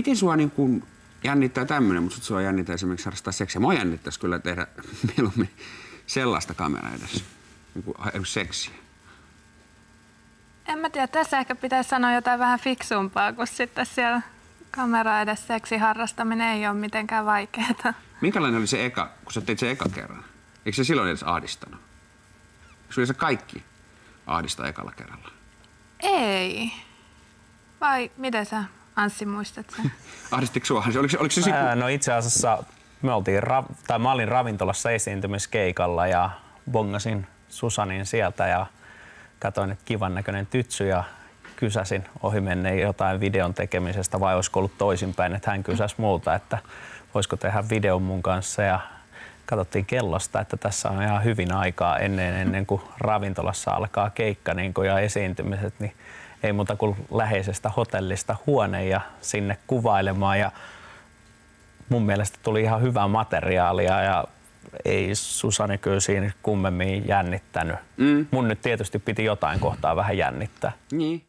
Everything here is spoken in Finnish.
Miten sua niin kuin jännittää tämmöinen, mutta sua jännittää esimerkiksi harrastaa seksiä? Mua jännittäisi kyllä tehdä mieluummin sellaista kameraa edessä, niin kuin seksiä. En mä tiedä, tässä ehkä pitäisi sanoa jotain vähän fiksumpaa, kun sitten siellä kamera edessä seksi harrastaminen ei ole mitenkään vaikeaa. Minkälainen oli se eka, kun sä teit se eka kerran? Eikö se silloin edes ahdistanut? Eikö se kaikki ahdistaa ekalla kerralla? Ei. Vai miten sä, Anssi, muistat sen? Ahdistiko sua? Oliko se No itse asiassa mä olin ravintolassa esiintymiskeikalla ja bongasin Susanin sieltä ja katsoin, että kivan näköinen tytsy ja kysäsin ohimenneen jotain videon tekemisestä vai olisiko ollut toisinpäin, että hän kysäsi multa, että voisiko tehdä videon mun kanssa ja katsottiin kellosta, että tässä on ihan hyvin aikaa ennen kuin ravintolassa alkaa keikka niin ja esiintymiset, niin ei muuta kuin läheisestä hotellista huone ja sinne kuvailemaan ja mun mielestä tuli ihan hyvää materiaalia ja ei Susanne kyllä siinä kummemmin jännittänyt. Mun nyt tietysti piti jotain kohtaa vähän jännittää. Niin.